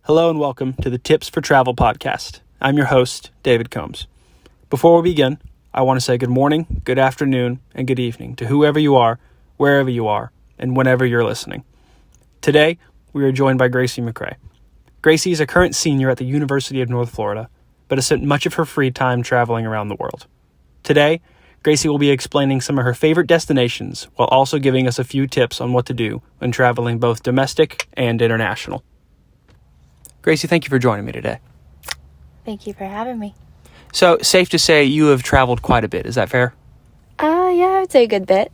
Hello and welcome to the Tips for Travel podcast. I'm your host, David Combs. Before we begin, I want to say good morning, good afternoon, and good evening to whoever you are, wherever you are, and whenever you're listening. Today, we are joined by Gracie McCray. Gracie is a current senior at the University of North Florida, but has spent much of her free time traveling around the world. Today, Gracie will be explaining some of her favorite destinations while also giving us a few tips on what to do when traveling both domestic and international. Gracie, thank you for joining me today. Thank you for having me. So, safe to say you have traveled quite a bit, is that fair? Yeah, I would say a good bit.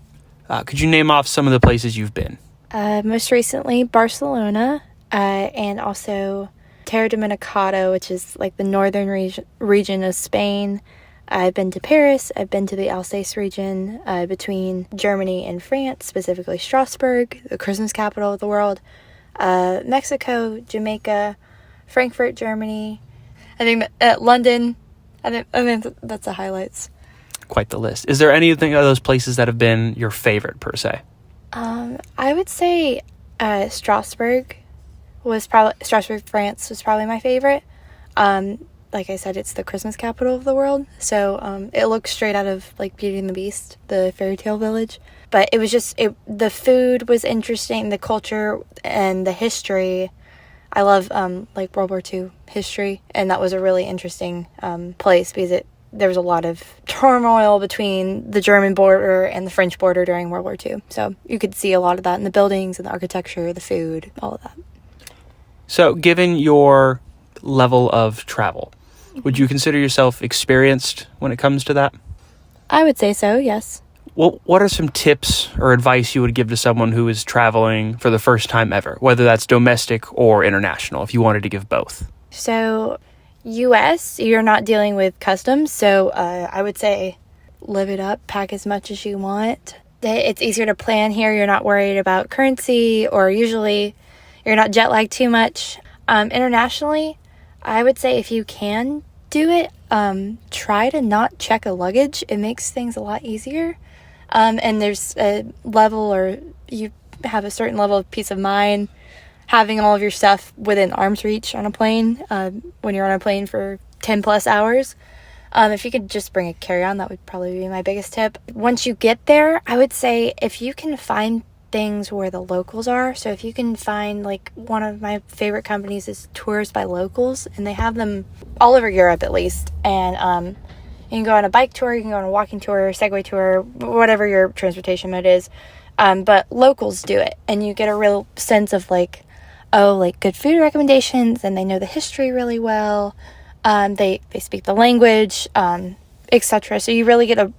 Could you name off some of the places you've been? Most recently, Barcelona, and also Terra Dominicana, which is like the northern region of Spain. I've been to Paris. I've been to the Alsace region between Germany and France, specifically Strasbourg, the Christmas capital of the world, Mexico, Jamaica, Frankfurt, Germany. I think London. I think that's the highlights. Quite the list. Is there anything of those places that have been your favorite, per se? I would say Strasbourg, France was probably my favorite. Like I said, it's the Christmas capital of the world, so it looks straight out of like Beauty and the Beast, the fairy tale village. But it was just the food was interesting, the culture and the history. I love like World War II history, and that was a really interesting place because there was a lot of turmoil between the German border and the French border during World War II. So you could see a lot of that in the buildings and the architecture, the food, all of that. So, given your level of travel, would you consider yourself experienced when it comes to that? I would say so, yes. Well, what are some tips or advice you would give to someone who is traveling for the first time ever, whether that's domestic or international, if you wanted to give both? So, U.S., you're not dealing with customs, so I would say live it up, pack as much as you want. It's easier to plan here. You're not worried about currency, or usually you're not jet lagged too much. Internationally, I would say if you can do it, try to not check a luggage. It makes things a lot easier. And there's a level, or you have a certain level of peace of mind having all of your stuff within arm's reach on a plane, when you're on a plane for 10 plus hours. If you could just bring a carry-on, that would probably be my biggest tip. Once you get there, I would say if you can find things where the locals are. So if you can find, like, one of my favorite companies is Tours by Locals, and they have them all over Europe at least. And you can go on a bike tour, you can go on a walking tour, Segway tour, whatever your transportation mode is. But locals do it, and you get a real sense of good food recommendations, and they know the history really well. They speak the language, etc. So you really get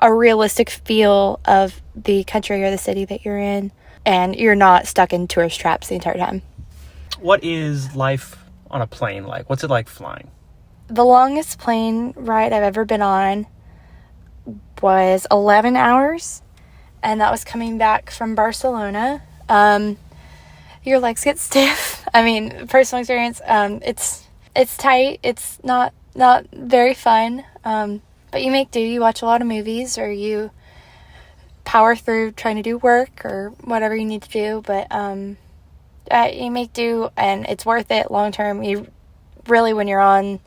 a realistic feel of the country or the city that you're in, and you're not stuck in tourist traps the entire time. What is life on a plane like? What's it like flying? The longest plane ride I've ever been on was 11 hours, and that was coming back from Barcelona. Your legs get stiff. I mean, personal experience, it's tight. It's not very fun, but you make do. You watch a lot of movies, or you power through trying to do work or whatever you need to do, but you make do, and it's worth it long term. You really, when you're on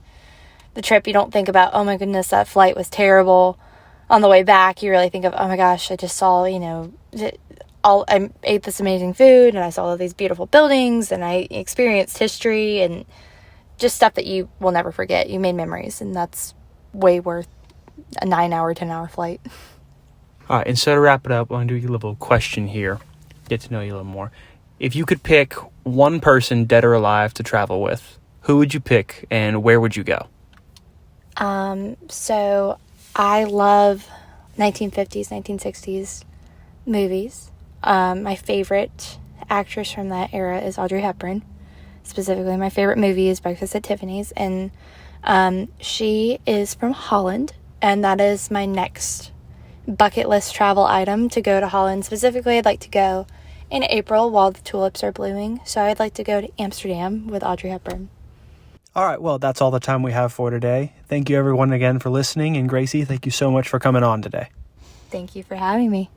the trip, you don't think about, oh my goodness, that flight was terrible. On the way back, you really think of, oh my gosh, I just saw, I ate this amazing food, and I saw all these beautiful buildings, and I experienced history, and just stuff that you will never forget. You made memories, and that's way worth a 9-hour, 10-hour flight. All right, and so to wrap it up, I want to do a little question here, get to know you a little more. If you could pick one person, dead or alive, to travel with, who would you pick, and where would you go? So I love 1950s, 1960s movies. My favorite actress from that era is Audrey Hepburn. Specifically, my favorite movie is Breakfast at Tiffany's, and she is from Holland, and that is my next bucket list travel item, to go to Holland. Specifically, I'd like to go in April while the tulips are blooming, so I'd like to go to Amsterdam with Audrey Hepburn. All right, well, that's all the time we have for today. Thank you, everyone, again for listening, and Gracie, thank you so much for coming on today. Thank you for having me.